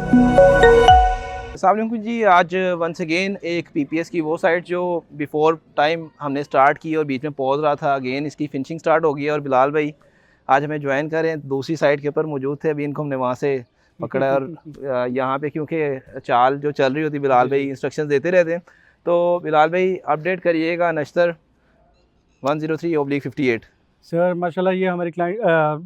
अस्सलाम वालेकुम जी। आज वंस अगेन एक पीपीएस की वो साइट जो बिफोर टाइम हमने स्टार्ट की और बीच में पॉज रहा था, अगेन इसकी फिनिशिंग स्टार्ट हो गई है और बिलाल भाई आज हमें ज्वाइन कर रहे हैं। दूसरी साइट के ऊपर मौजूद थे, अभी इनको हमने वहाँ से पकड़ा और यहाँ पे क्योंकि चाल जो चल रही होती बिलाल भाई इंस्ट्रक्शंस देते रहते हैं। तो बिलाल भाई अपडेट करिएगा नश्तर 103/58। सर माशाल्लाह ये हमारी क्लाइंट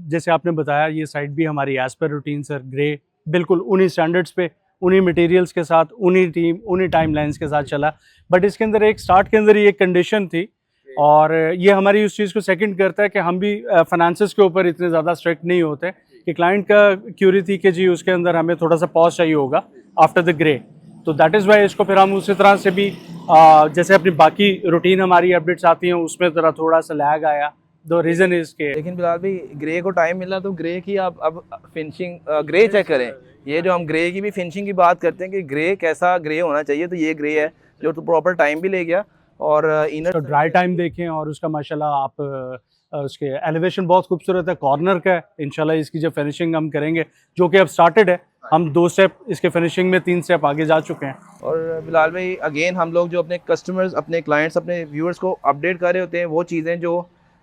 जैसे आपने बताया ये साइट भी हमारी as per routine sir grey बिल्कुल उन्हीं स्टैंडर्ड्स पे उन्हीं मटेरियल्स के साथ उन्हीं टाइम लाइन्स के साथ चला। बट इसके अंदर एक स्टार्ट के अंदर ही एक कंडीशन थी और ये हमारी उस चीज़ को सेकंड करता है कि हम भी फाइनेंसेस के ऊपर इतने ज़्यादा स्ट्रिक्ट नहीं होते कि क्लाइंट का क्यूरी थी कि जी उसके अंदर हमें थोड़ा सा पॉज चाहिए होगा आफ्टर द ग्रे। तो दैट इज़ वाई इसको फिर हम उसी तरह से भी जैसे अपनी बाकी रूटीन हमारी अपडेट्स आती हैं उसमें ज़रा थोड़ा सा लैग आया। दो रीज़न इज़ के लेकिन बिलाल भाई ग्रे को टाइम मिला तो ग्रे की आप अब फिनिशिंग ग्रे चेक करें। ये जो हम ग्रे की भी फिनिशिंग की बात करते हैं कि ग्रे कैसा ग्रे होना चाहिए, तो ये ग्रे है जो तो प्रॉपर टाइम भी ले गया और इनर ड्राई टाइम देखें और उसका माशाल्लाह आप उसके एलिवेशन बहुत खूबसूरत है कॉर्नर का है। इंशाल्लाह इसकी जो फिनिशिंग हम करेंगे जो कि अब स्टार्टेड है, हम 2 स्टेप इसके फिनिशिंग में 3 स्टेप आगे जा चुके हैं। और बिलाल भाई अगेन हम लोग जो अपने कस्टमर्स, अपने क्लाइंट्स, अपने व्यूअर्स को अपडेट कर रहे होते हैं वो चीज़ें जो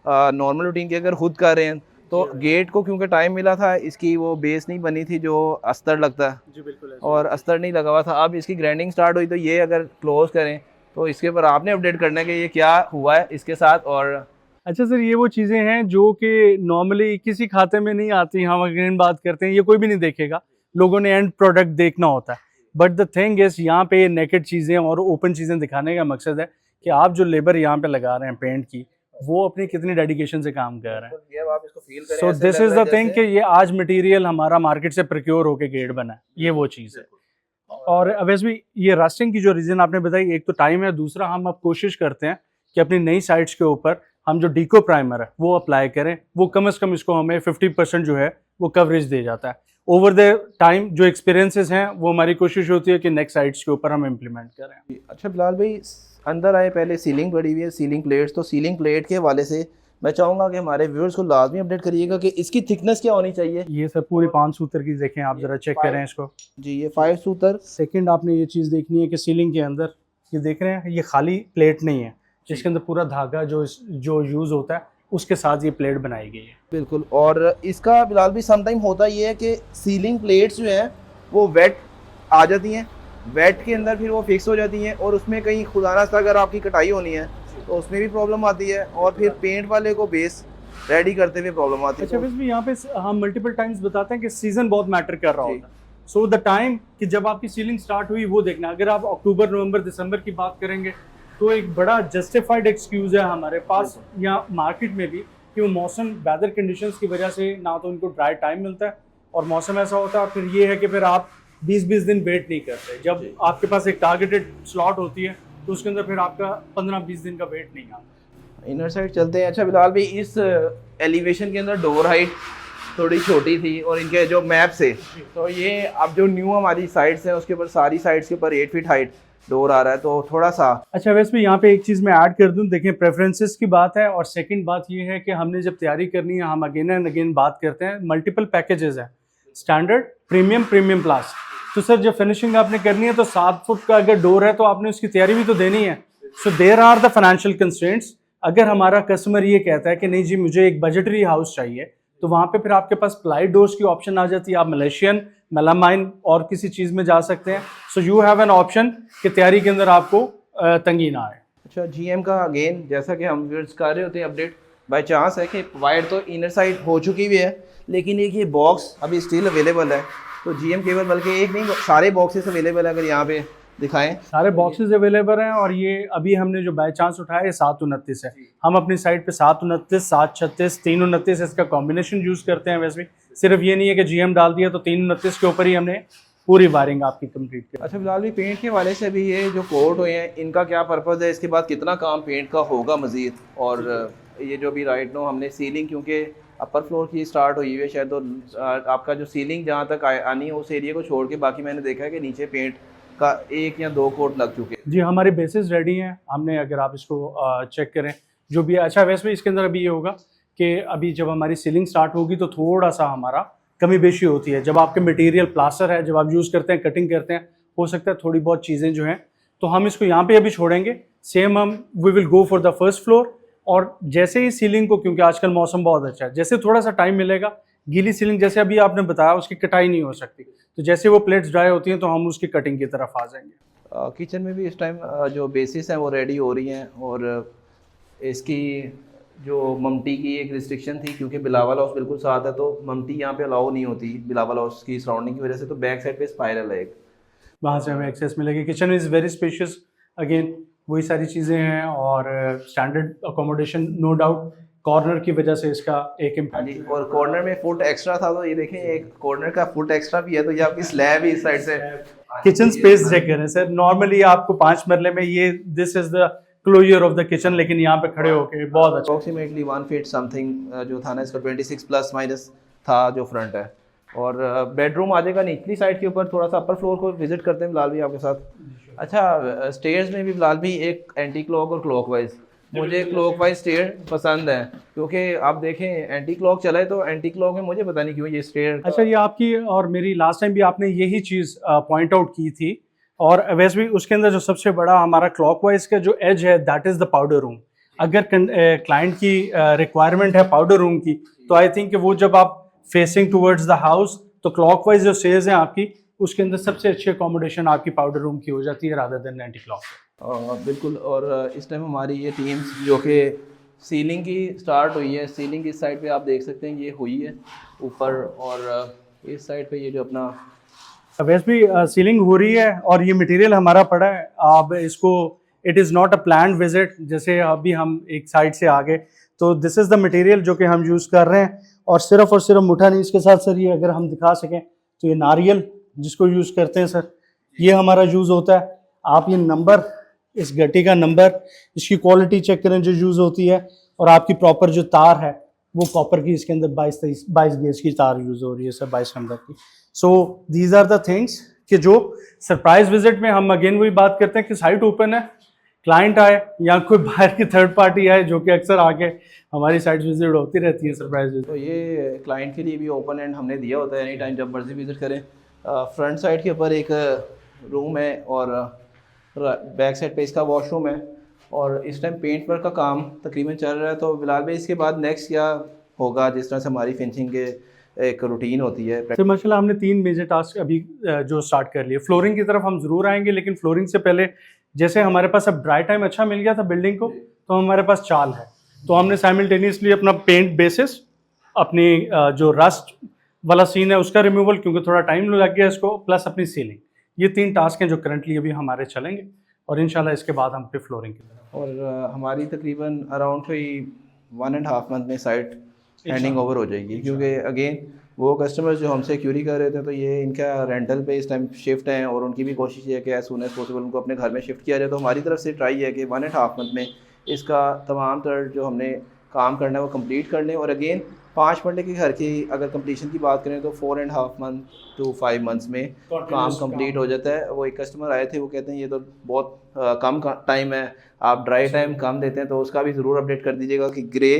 नॉर्मल रूटीन की अगर खुद कर रहे हैं तो गेट को क्योंकि टाइम मिला था, इसकी वो बेस नहीं बनी थी जो अस्तर लगता है जी बिल्कुल और अस्तर नहीं लगा हुआ था। अब इसकी ग्राइंडिंग स्टार्ट हुई तो ये अगर क्लोज करें तो इसके ऊपर आपने अपडेट करना है कि ये क्या हुआ है इसके साथ। और अच्छा सर ये वो चीज़ें हैं जो कि नॉर्मली किसी खाते में नहीं आती, हम अगेन बात करते हैं ये कोई भी नहीं देखेगा, लोगों ने एंड प्रोडक्ट देखना होता है। बट द थिंग इज यहाँ पे नेकेड चीज़ें और ओपन चीज़ें दिखाने का मकसद है कि आप जो लेबर यहाँ पे लगा रहे हैं पेंट की वो अपनी कितनी डेडिकेशन से काम कर रहे हैं। So this is the thing कि ये आज मटेरियल हमारा मार्केट से प्रोक्योर होके गेट बना है, ये वो चीज़ है। और अवैस ये रस्टिंग की जो रीज़न आपने बताई, एक तो टाइम है, दूसरा हम अब कोशिश करते हैं कि अपनी नई साइट्स के ऊपर हम जो डीको प्राइमर है वो अप्लाई करें, वो कम से कम इसको हमें 50% जो है वो कवरेज दे जाता है। ओवर द टाइम जो एक्सपीरियंसेस हैं वो हमारी कोशिश होती है कि नेक्स्ट साइट्स के ऊपर हम इम्प्लीमेंट करें। अच्छा बिलाल भाई अंदर आए, पहले सीलिंग पड़ी हुई है, सीलिंग प्लेट्स, तो सीलिंग प्लेट के हवाले से मैं चाहूँगा कि हमारे व्यूअर्स को लाजमी अपडेट करिएगा कि इसकी थिकनेस क्या होनी चाहिए। ये सब पूरी 5 सूत्र की देखें आप, ज़रा चेक करें इसको जी। ये 5 सूत्र। सेकंड आपने ये चीज़ देखनी है कि सीलिंग के अंदर ये देख रहे हैं ये खाली प्लेट नहीं है, जिसके अंदर पूरा धागा जो यूज़ होता है उसके साथ ये प्लेट बनाई गई है। बिल्कुल। और इसका बिलाल भी समटाइम होता ये है कि सीलिंग प्लेट्स जो हैं वो वेट आ जाती हैं, वेट के अंदर फिर वो फिक्स हो जाती हैं और उसमें कहीं खुदा ना अगर आपकी कटाई होनी है तो उसमें भी प्रॉब्लम आती है और फिर पेंट वाले को बेस रेडी करते हुए प्रॉब्लम आती है। अच्छा बस भी यहाँ पे हम मल्टीपल टाइम्स बताते हैं कि सीजन बहुत मैटर कर रहा होता है। सो द टाइम कि जब आपकी सीलिंग स्टार्ट हुई वो देखना। अगर आप अक्टूबर, नवंबर, दिसंबर की बात करेंगे तो एक बड़ा जस्टिफाइड एक्सक्यूज है हमारे पास यहाँ मार्केट में भी कि वो मौसम वेदर कंडीशंस की वजह से ना तो उनको ड्राई टाइम मिलता है और मौसम ऐसा होता है, फिर ये है कि फिर आप 20-20 दिन वेट नहीं करते। जब आपके पास एक टारगेटेड स्लॉट होती है तो उसके अंदर फिर आपका 15-20 दिन का वेट नहीं आता। इनर साइड चलते हैं। अच्छा बिलाल भाई इस एलिवेशन के अंदर डोर हाइट थोड़ी छोटी थी और इनके जो मैप से तो ये अब जो न्यू हमारी साइड्स हैं उसके ऊपर सारी साइड्स के ऊपर 8 फीट हाइट डोर आ रहा है तो थोड़ा सा। अच्छा वैसे भी यहाँ पे एक चीज़ मैं ऐड कर दूँ, देखें प्रेफरेंसेस की बात है और सेकंड बात ये है कि हमने जब तैयारी करनी है हम अगेन एंड अगेन बात करते हैं मल्टीपल पैकेजेस हैं, स्टैंडर्ड, प्रीमियम, प्रीमियम प्लस। तो सर जब फिनिशिंग आपने करनी है तो 7 फुट का अगर डोर है तो आपने उसकी तैयारी भी तो देनी है। So there are the financial constraints. अगर हमारा कस्टमर ये कहता है कि नहीं जी मुझे एक बजटरी हाउस चाहिए तो वहाँ पे फिर आपके पास प्लाई डोर्स की ऑप्शन आ जाती है, आप मलेशियन, मेलामाइन और किसी चीज़ में जा सकते हैं। So you have an option कि तैयारी के अंदर आपको तंगी ना आए। अच्छा जीएम का अगेन जैसा कि हम व्यूअर्स कर रहे होते हैं अपडेट, बाई चांस है कि वायर तो इनर साइड हो चुकी भी है लेकिन एक ये बॉक्स अभी स्टिल अवेलेबल है। तो जीएम केवल बल्कि एक नहीं सारे बॉक्सेस अवेलेबल है, अगर यहाँ पे दिखाएं सारे बॉक्सेस अवेलेबल हैं। और ये अभी हमने जो बाय चांस उठाया है 729 है। हम अपनी साइट पे 729, 736, 329 इसका कॉम्बिनेशन यूज़ करते हैं। वैसे भी सिर्फ ये नहीं है कि जीएम डाल दिया तो 329 के ऊपर ही हमने पूरी वायरिंग आपकी कंप्लीट की। अच्छा फिलहाल भी पेंट के वाले से भी ये जो कोट हुए हैं इनका क्या पर्पज़ है, इसके बाद कितना काम पेंट का होगा मज़ीद, और ये जो भी राइट नो हमने सीलिंग क्योंकि अपर फ्लोर की स्टार्ट हुई है शायद, तो आपका जो सीलिंग जहाँ तक आनी है उस एरिया को छोड़ के बाकी मैंने देखा है कि नीचे पेंट का 1 या 2 कोट लग चुके हैं। जी हमारे बेसिस रेडी हैं हमने, अगर आप इसको चेक करें जो भी अच्छा। वैसे भी इसके अंदर अभी ये होगा कि अभी जब हमारी सीलिंग स्टार्ट होगी तो थोड़ा सा हमारा कमी बेशी होती है। जब आपके मटेरियल प्लास्टर है, जब आप यूज़ करते हैं, कटिंग करते हैं, हो सकता है थोड़ी बहुत चीज़ें जो हैं, तो हम इसको यहाँ पे अभी छोड़ेंगे। सेम हम we will go for the first floor, और जैसे ही सीलिंग को, क्योंकि आजकल मौसम बहुत अच्छा है, जैसे थोड़ा सा टाइम मिलेगा, गीली सीलिंग जैसे अभी आपने बताया उसकी कटाई नहीं हो सकती, तो जैसे वो प्लेट्स ड्राई होती हैं तो हम उसकी कटिंग की तरफ आ जाएंगे। किचन में भी इस टाइम जो बेसिस हैं वो रेडी हो रही हैं, और इसकी जो ममटी की एक रिस्ट्रिक्शन थी, क्योंकि बिलावल हाउस बिल्कुल साथ है, तो ममटी यहाँ पे अलाउ नहीं होती बिलावल हाउस की सराउंडिंग की वजह से, तो बैक साइड पे स्पाइरल है एक, वहाँ से हमें एक्सेस मिलेगी। Kitchen is very spacious, again वही सारी चीज़ें हैं, और standard accommodation no doubt, corner की वजह से इसका एक हाँ इम्पैक्ट। जी। और कॉर्नर में फुट एक्स्ट्रा था, तो ये देखें एक कॉर्नर का फुट एक्स्ट्रा भी है, तो ये आपकी स्लैब ही इस साइड से। किचन स्पेस चेक करें सर, नॉर्मली आपको 5 मरले में ये this is the closure of the kitchen, लेकिन यहाँ पे खड़े होके बहुत अच्छा। अप्रोक्सीमेटली 1 फीट समथिंग जो था ना, इसका 26 प्लस माइनस था जो फ्रंट है। और बेडरूम आ जाएगा निचली साइड के ऊपर। थोड़ा सा अपर फ्लोर को विजिट करते हैं बिलाल भी आपके साथ। अच्छा, स्टेयर्स में भी बिलाल भी एक एंटी क्लॉक और क्लॉकवाइज, मुझे क्लॉकवाइज स्टेयर पसंद है, क्योंकि आप देखें एंटी क्लॉक चला है, तो एंटी क्लॉक में मुझे पता नहीं क्यों ये स्टेयर। अच्छा, ये आपकी और मेरी लास्ट टाइम भी आपने यही चीज़ पॉइंट आउट की थी, और वैसे भी उसके अंदर जो सबसे बड़ा हमारा क्लॉकवाइज का जो एज है that is the powder room. अगर क्लाइंट की रिक्वायरमेंट है पाउडर रूम की, तो आई थिंक वो जब आप फेसिंग टूवर्ड्स द हाउस, तो क्लॉकवाइज जो स्टेयर्स हैं आपकी, उसके अंदर सबसे अच्छी अकोमोडेशन आपकी पाउडर रूम की हो जाती है रादर देन एंटी क्लॉक। बिल्कुल। और इस टाइम हमारी ये टीम्स जो कि सीलिंग की स्टार्ट हुई है, सीलिंग इस साइड पे आप देख सकते हैं ये हुई है ऊपर, और इस साइड पे ये जो अपना वैसे भी सीलिंग हो रही है, और ये मटेरियल हमारा पड़ा है। अब इसको, it is not a planned visit, जैसे अभी हम एक साइड से आ गए, तो दिस इज़ द मटेरियल जो कि हम यूज़ कर रहे हैं। और सिर्फ मुठा नहीं, इसके साथ सर ये अगर हम दिखा सकें तो ये नारियल जिसको यूज़ करते हैं सर, ये हमारा यूज़ होता है। आप ये नंबर, इस गट्टी का नंबर, इसकी क्वालिटी चेक करें जो यूज़ होती है, और आपकी प्रॉपर जो तार है वो कॉपर की, इसके अंदर 22 गेज की तार यूज़ हो रही है सर, 22 नंबर की। So these are the things कि जो सरप्राइज विजिट में हम अगेन वही बात करते हैं कि साइट ओपन है, क्लाइंट आए या कोई बाहर की थर्ड पार्टी आए, जो कि अक्सर आके हमारी साइट विजिट होती रहती है सरप्राइज विजिट। तो ये क्लाइंट के लिए भी ओपन एंड हमने दिया होता है, एनी टाइम जब मर्जी विजिट करें। फ्रंट साइड के ऊपर एक रूम है, और बैक साइड पे इसका वॉशरूम है, और इस टाइम पेंट वर्क का काम तकरीबन चल रहा है। तो बिलाल भाई इसके बाद नेक्स्ट क्या होगा, जिस तरह से हमारी फिनिशिंग के एक रूटीन होती है? तो माशाल्लाह हमने 3 मेजर टास्क अभी जो स्टार्ट कर लिए। फ्लोरिंग की तरफ हम ज़रूर आएंगे, लेकिन फ्लोरिंग से पहले जैसे हमारे पास अब ड्राई टाइम अच्छा मिल गया था बिल्डिंग को, तो हमारे पास चाल है, तो हमने साइमल्टेनियसली अपना पेंट बेसिस, अपनी जो रस्ट वाला सीन है उसका रिमूवल, क्योंकि थोड़ा टाइम लग गया इसको, प्लस अपनी सीलिंग, ये 3 टास्क हैं जो करंटली अभी हमारे चलेंगे, और इंशाल्लाह इसके बाद हम फिर फ्लोरिंग की तरफ। और हमारी तकरीबन अराउंड कोई 1.5 मंथ में साइट हैंडिंग ओवर हो जाएगी, क्योंकि अगेन वो कस्टमर्स जो हमसे क्यूरी कर रहे थे, तो ये इनका रेंटल पे इस टाइम शिफ्ट है, और उनकी भी कोशिश है कि एज सून एज पॉसिबल उनको अपने घर में शिफ्ट किया जाए। तो हमारी तरफ से ट्राई है कि 1.5 मंथ में इसका तमाम तर जो हमने काम करना है वो कंप्लीट कर लें। और अगेन 5 मरले के घर की अगर कंप्लीशन की बात करें, तो 4.5 मंथ to 5 मंथ्स में काम कंप्लीट हो जाता है। वो एक कस्टमर आए थे, वो कहते हैं ये तो बहुत कम टाइम है, आप ड्राई टाइम कम देते हैं, तो उसका भी ज़रूर अपडेट कर दीजिएगा कि ग्रे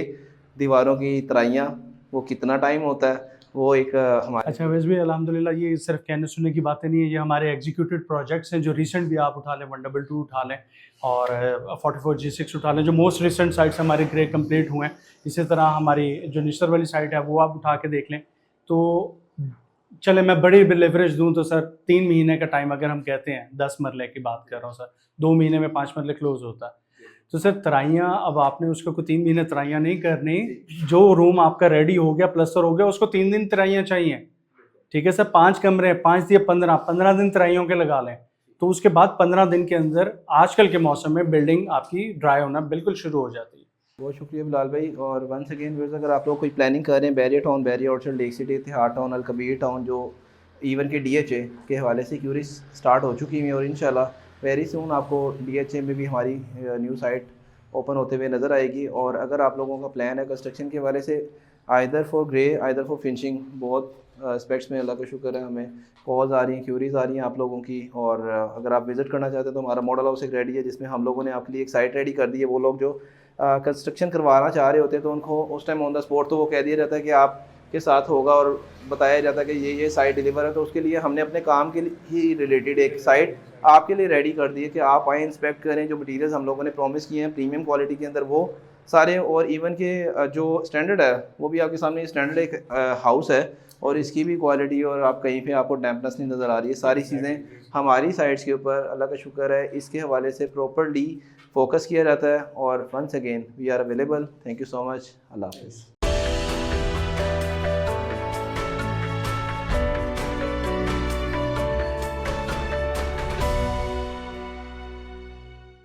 दीवारों की तराइयाँ वो कितना टाइम होता है, वो एक हमारे। अच्छा, वैसे भी अल्हम्दुलिल्लाह ये सिर्फ कहने सुनने की बातें नहीं है, ये हमारे एग्जीक्यूटेड प्रोजेक्ट्स हैं, जो रिसेंट भी आप उठा लें, 122 उठा लें, और 44G6 उठा लें, जो मोस्ट रिसेंट साइट्स हमारे ग्रे कंप्लीट हुए हैं। इसी तरह हमारी जो निश्तर वाली साइट है वो आप उठा के देख लें। तो चले मैं बड़ी लेवरेज दूं तो सर 3 महीने का टाइम अगर हम कहते हैं, 10 मरले की बात कर रहा हूँ सर, 2 महीने में 5 मरले क्लोज होता है। तो सर तराइयाँ, अब आपने उसको कोई 3 महीने तराइयाँ नहीं करनी, जो रूम आपका रेडी हो गया, प्लस्तर हो गया, उसको 3 दिन तराइयाँ चाहिए, ठीक है सर। 5 कमरे, 5 दिए 15 दिन तराइयों के लगा लें, तो उसके बाद 15 दिन के अंदर आजकल के मौसम में बिल्डिंग आपकी ड्राई होना बिल्कुल शुरू हो जाती है। बहुत शुक्रिया बिलाल भाई। और वंस अगेन व्यूअर्स, अगर आप लोग कोई प्लानिंग कर रहे हैं Bahria Town, Bahria Orchard, Lake City, Ittehad Town, Al Kabir Town, जो इवन के DHA के हवाले से क्यूरीज स्टार्ट हो चुकी हैं, और इंशाल्लाह वेरी सून आपको DHA में भी हमारी न्यू साइट ओपन होते हुए नज़र आएगी। और अगर आप लोगों का प्लान है कंस्ट्रक्शन के हवाले से, either for grey either for finishing, बहुत एस्पेक्ट्स में अल्लाह का शुक्र है हमें कॉल्स आ रही हैं, क्यूरीज आ रही हैं आप लोगों की। और अगर आप विज़िट करना चाहते हैं तो हमारा मॉडल हाउस एक रेडी है, जिसमें हम लोगों ने आपके लिए एक साइट रेडी कर दी है। वो लोग जो कंस्ट्रक्शन करवाना चाह रहे होते हैं, तो उनको उस टाइम ऑन द स्पॉट तो वो कह दिया जाता है कि आप के साथ होगा और बताया जाता है कि ये साइट डिलीवर है, तो उसके लिए हमने अपने काम के ही रिलेटेड एक साइट आपके लिए रेडी कर दी है कि आप आएँ, इंस्पेक्ट करें, जो मटीरियल्स हम लोगों ने प्रॉमिस किए हैं प्रीमियम क्वालिटी के अंदर वो सारे, और इवन के जो स्टैंडर्ड है वो भी आपके सामने स्टैंडर्ड एक हाउस है, और इसकी भी क्वालिटी, और आप कहीं पे आपको डैम्पनेस नहीं नज़र आ रही है। सारी चीज़ें हमारी साइट्स के ऊपर अल्लाह का शुक्र है इसके हवाले से प्रॉपरली फोकस किया जाता है। और once again we are available. Thank you so much. अल्लाह हाफ़िज़।